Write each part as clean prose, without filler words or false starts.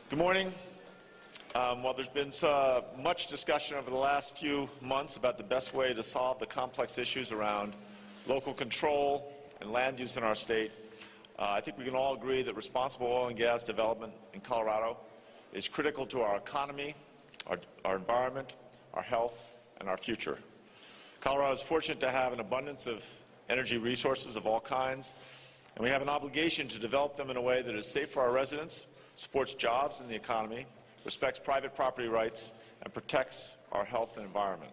Good morning. Well, there's been much discussion over the last few months about the best way to solve the complex issues around local control and land use in our state. I think we can all agree that responsible oil and gas development in Colorado is critical to our economy, our environment, our health, and our future. Colorado is fortunate to have an abundance of energy resources of all kinds, and we have an obligation to develop them in a way that is safe for our residents, supports jobs in the economy, respects private property rights, and protects our health and environment.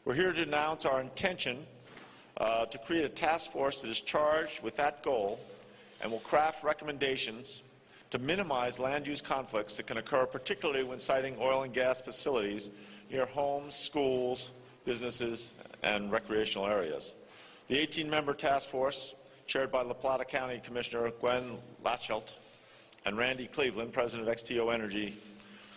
We're here to announce our intention to create a task force that is charged with that goal and will craft recommendations to minimize land use conflicts that can occur, particularly when siting oil and gas facilities near homes, schools, businesses, and recreational areas. The 18-member task force, chaired by La Plata County Commissioner Gwen Latchelt and Randy Cleveland, President of XTO Energy,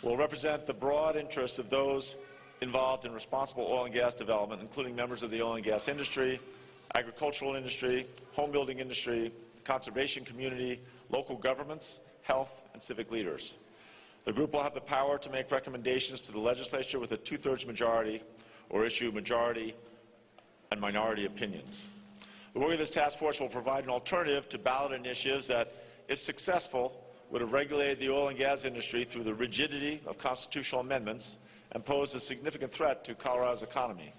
will represent the broad interests of those involved in responsible oil and gas development, including members of the oil and gas industry, agricultural industry, home building industry, conservation community, local governments, health, and civic leaders. The group will have the power to make recommendations to the legislature with a two-thirds majority or issue majority and minority opinions. The work of this task force will provide an alternative to ballot initiatives that, if successful, would have regulated the oil and gas industry through the rigidity of constitutional amendments and posed a significant threat to Colorado's economy.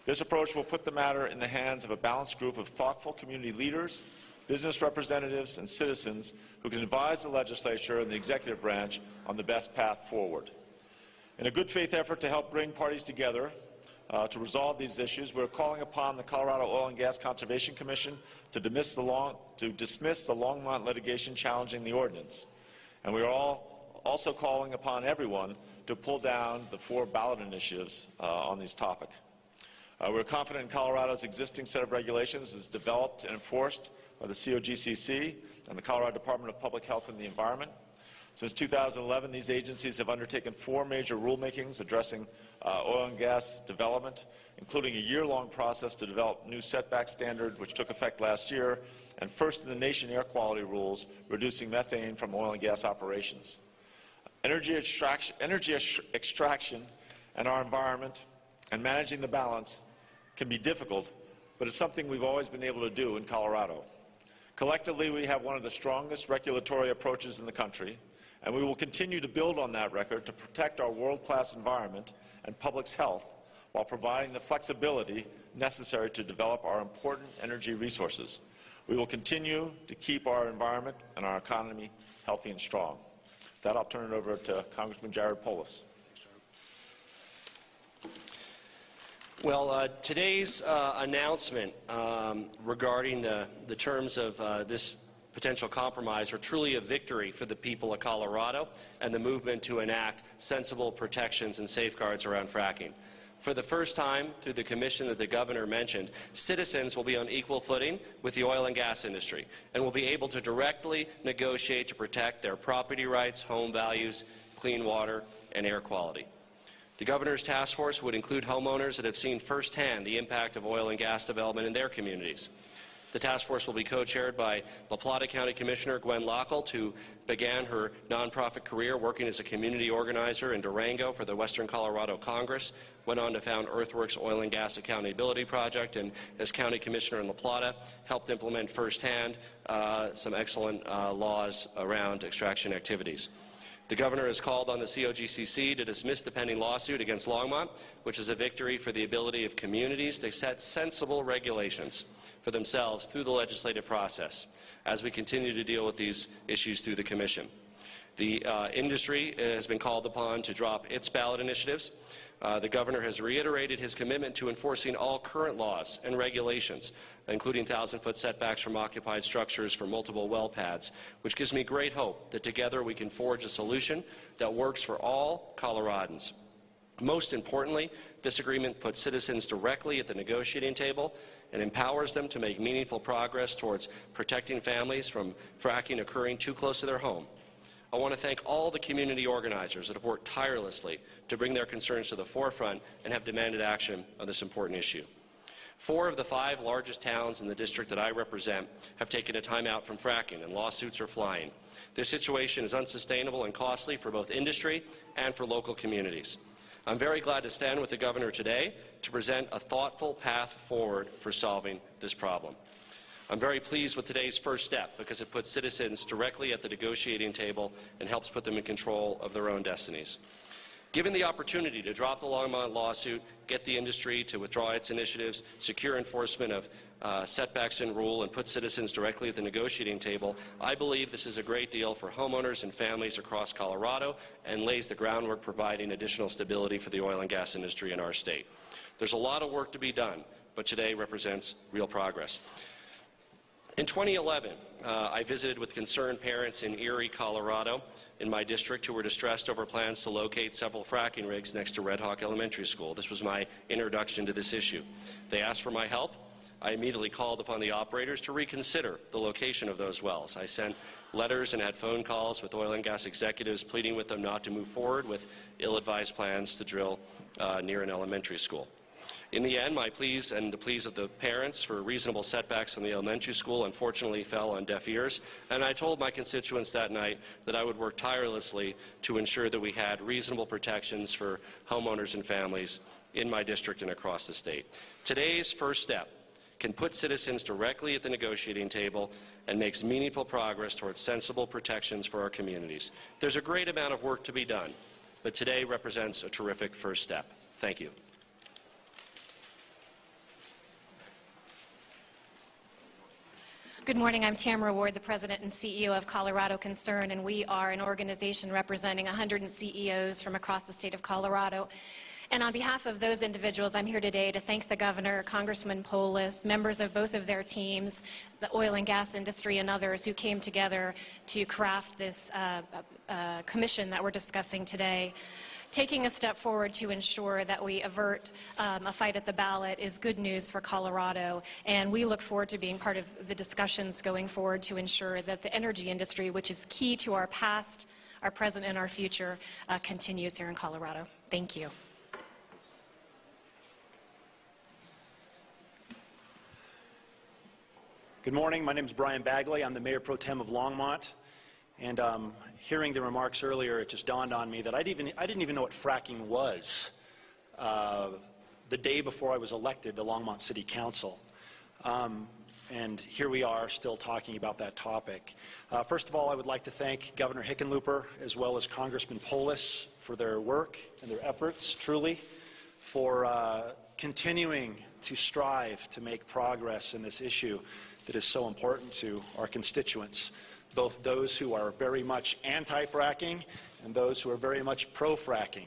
This approach will put the matter in the hands of a balanced group of thoughtful community leaders, business representatives, and citizens who can advise the legislature and the executive branch on the best path forward. In a good faith effort to help bring parties together to resolve these issues, we're calling upon the Colorado Oil and Gas Conservation Commission to dismiss the Longmont litigation challenging the ordinance. And we are also calling upon everyone to pull down the 4 ballot initiatives on this topic. We're confident in Colorado's existing set of regulations as developed and enforced by the COGCC and the Colorado Department of Public Health and the Environment. Since 2011, these agencies have undertaken 4 major rulemakings addressing oil and gas development, including a year-long process to develop new setback standard, which took effect last year, and first-in-the-nation air quality rules, reducing methane from oil and gas operations. Energy extraction and our environment and managing the balance can be difficult, but it's something we've always been able to do in Colorado. Collectively, we have one of the strongest regulatory approaches in the country, and we will continue to build on that record to protect our world-class environment and public's health while providing the flexibility necessary to develop our important energy resources. We will continue to keep our environment and our economy healthy and strong. With that, I'll turn it over to Congressman Jared Polis. Well, today's announcement regarding the terms of this potential compromise are truly a victory for the people of Colorado and the movement to enact sensible protections and safeguards around fracking. For the first time, through the commission that the governor mentioned, citizens will be on equal footing with the oil and gas industry and will be able to directly negotiate to protect their property rights, home values, clean water, and air quality. The governor's task force would include homeowners that have seen firsthand the impact of oil and gas development in their communities. The task force will be co-chaired by La Plata County Commissioner Gwen Latchelt, who began her nonprofit career working as a community organizer in Durango for the Western Colorado Congress, went on to found Earthworks Oil and Gas Accountability Project, and as county commissioner in La Plata, helped implement firsthand some excellent laws around extraction activities. The governor has called on the COGCC to dismiss the pending lawsuit against Longmont, which is a victory for the ability of communities to set sensible regulations for themselves through the legislative process as we continue to deal with these issues through the commission. The industry has been called upon to drop its ballot initiatives. The governor has reiterated his commitment to enforcing all current laws and regulations, including 1,000-foot setbacks from occupied structures for multiple well pads, which gives me great hope that together we can forge a solution that works for all Coloradans. Most importantly, this agreement puts citizens directly at the negotiating table and empowers them to make meaningful progress towards protecting families from fracking occurring too close to their home. I want to thank all the community organizers that have worked tirelessly to bring their concerns to the forefront and have demanded action on this important issue. 4 of the 5 largest towns in the district that I represent have taken a timeout from fracking, and lawsuits are flying. This situation is unsustainable and costly for both industry and for local communities. I'm very glad to stand with the Governor today to present a thoughtful path forward for solving this problem. I'm very pleased with today's first step because it puts citizens directly at the negotiating table and helps put them in control of their own destinies. Given the opportunity to drop the Longmont lawsuit, get the industry to withdraw its initiatives, secure enforcement of setbacks in rule, and put citizens directly at the negotiating table, I believe this is a great deal for homeowners and families across Colorado and lays the groundwork providing additional stability for the oil and gas industry in our state. There's a lot of work to be done, but today represents real progress. In 2011, I visited with concerned parents in Erie, Colorado, in my district, who were distressed over plans to locate several fracking rigs next to Red Hawk Elementary School. This was my introduction to this issue. They asked for my help. I immediately called upon the operators to reconsider the location of those wells. I sent letters and had phone calls with oil and gas executives pleading with them not to move forward with ill-advised plans to drill near an elementary school. In the end, my pleas and the pleas of the parents for reasonable setbacks from the elementary school unfortunately fell on deaf ears, and I told my constituents that night that I would work tirelessly to ensure that we had reasonable protections for homeowners and families in my district and across the state. Today's first step can put citizens directly at the negotiating table and makes meaningful progress towards sensible protections for our communities. There's a great amount of work to be done, but today represents a terrific first step. Thank you. Good morning. I'm Tamara Ward, the President and CEO of Colorado Concern, and we are an organization representing 100 CEOs from across the state of Colorado. And on behalf of those individuals, I'm here today to thank the Governor, Congressman Polis, members of both of their teams, the oil and gas industry, and others who came together to craft this commission that we're discussing today. Taking a step forward to ensure that we avert a fight at the ballot is good news for Colorado, and we look forward to being part of the discussions going forward to ensure that the energy industry, which is key to our past, our present, and our future, continues here in Colorado. Thank you. Good morning. My name is Brian Bagley. I'm the Mayor Pro Tem of Longmont. And hearing the remarks earlier, it just dawned on me that I didn't even know what fracking was the day before I was elected to Longmont City Council. And here we are still talking about that topic. First of all, I would like to thank Governor Hickenlooper as well as Congressman Polis for their work and their efforts, truly, for continuing to strive to make progress in this issue that is so important to our constituents, both those who are very much anti-fracking and those who are very much pro-fracking.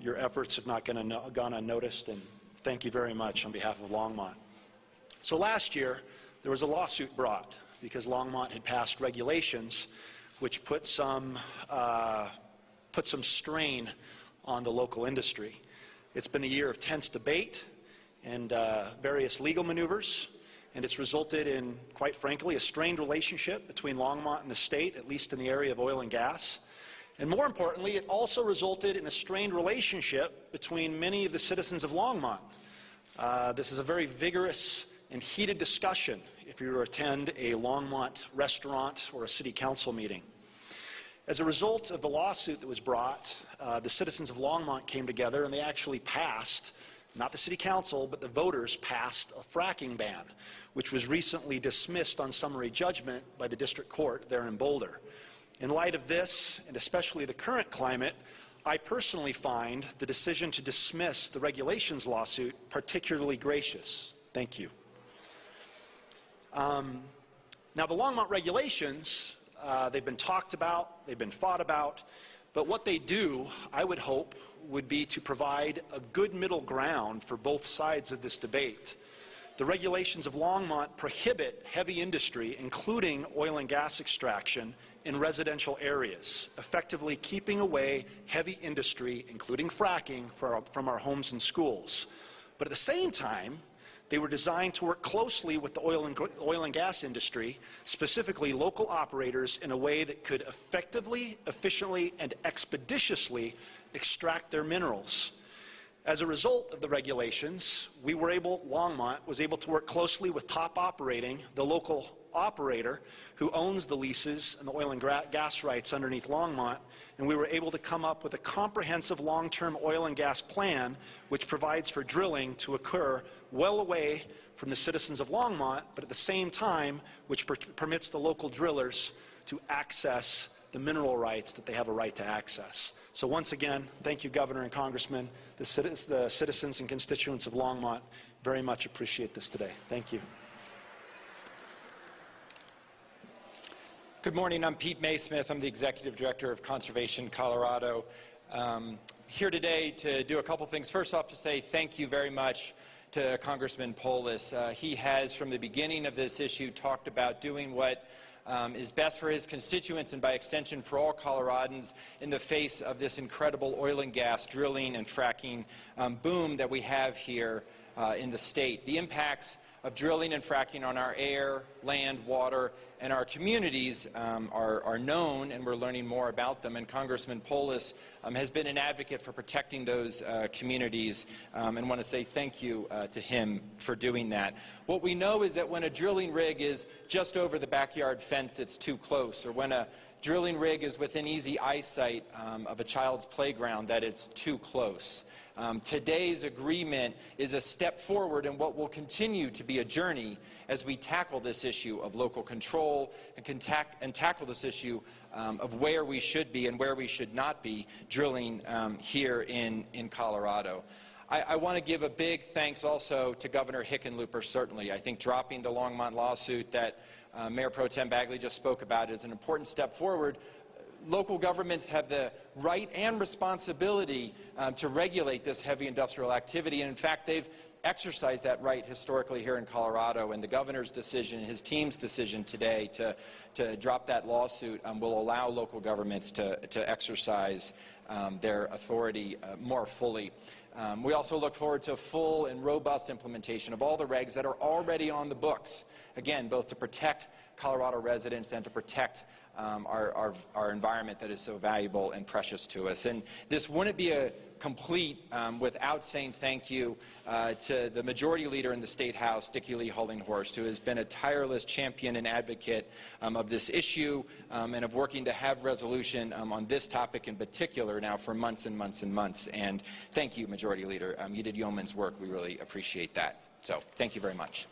Your efforts have not gone unnoticed, and thank you very much on behalf of Longmont. So last year, there was a lawsuit brought because Longmont had passed regulations which put some strain on the local industry. It's been a year of tense debate and various legal maneuvers, and it's resulted in, quite frankly, a strained relationship between Longmont and the state, at least in the area of oil and gas. And more importantly, it also resulted in a strained relationship between many of the citizens of Longmont. This is a very vigorous and heated discussion if you were to attend a Longmont restaurant or a city council meeting. As a result of the lawsuit that was brought, the citizens of Longmont came together and they actually passed, not the city council, but the voters passed a fracking ban, which was recently dismissed on summary judgment by the district court there in Boulder. In light of this, and especially the current climate, I personally find the decision to dismiss the regulations lawsuit particularly gracious. Thank you. Now, the Longmont regulations, they've been talked about, they've been fought about, but what they do, I would hope, would be to provide a good middle ground for both sides of this debate. The regulations of Longmont prohibit heavy industry, including oil and gas extraction, in residential areas, effectively keeping away heavy industry, including fracking, from our homes and schools. But at the same time, they were designed to work closely with the oil and gas industry, specifically local operators, in a way that could effectively, efficiently, and expeditiously extract their minerals. As a result of the regulations, Longmont was able to work closely with Top Operating, the local operator who owns the leases and the oil and gas rights underneath Longmont, and we were able to come up with a comprehensive long-term oil and gas plan which provides for drilling to occur well away from the citizens of Longmont, but at the same time which permits the local drillers to access the mineral rights that they have a right to access. So once again, thank you, Governor and Congressman. The citizens and constituents of Longmont very much appreciate this today. Thank you. Good morning. I'm Pete Maysmith. I'm the Executive Director of Conservation Colorado. Here today to do a couple things. First off, to say thank you very much to Congressman Polis. He has, from the beginning of this issue, talked about doing what is best for his constituents and by extension for all Coloradans in the face of this incredible oil and gas drilling and fracking boom that we have here in the state. The impacts of drilling and fracking on our air, land, water, and our communities are known, and we're learning more about them. And Congressman Polis has been an advocate for protecting those communities, and want to say thank you to him for doing that. What we know is that when a drilling rig is just over the backyard fence, it's too close, or when a drilling rig is within easy eyesight of a child's playground, that it's too close. Today's agreement is a step forward in what will continue to be a journey as we tackle this issue of local control and tackle this issue of where we should be and where we should not be drilling here in Colorado. I want to give a big thanks also to Governor Hickenlooper, certainly. I think dropping the Longmont lawsuit that Mayor Pro Tem Bagley just spoke about is an important step forward. Local governments have the right and responsibility to regulate this heavy industrial activity, and in fact they've exercised that right historically here in Colorado, and the governor's decision, his team's decision today to drop that lawsuit will allow local governments to exercise their authority more fully. We also look forward to full and robust implementation of all the regs that are already on the books, again, both to protect Colorado residents and to protect our environment that is so valuable and precious to us. And this wouldn't be complete without saying thank you to the Majority Leader in the State House, Dickie Lee Hullinghorst, who has been a tireless champion and advocate of this issue and of working to have resolution on this topic in particular now for months and months and months. And thank you, Majority Leader. You did yeoman's work. We really appreciate that. So thank you very much.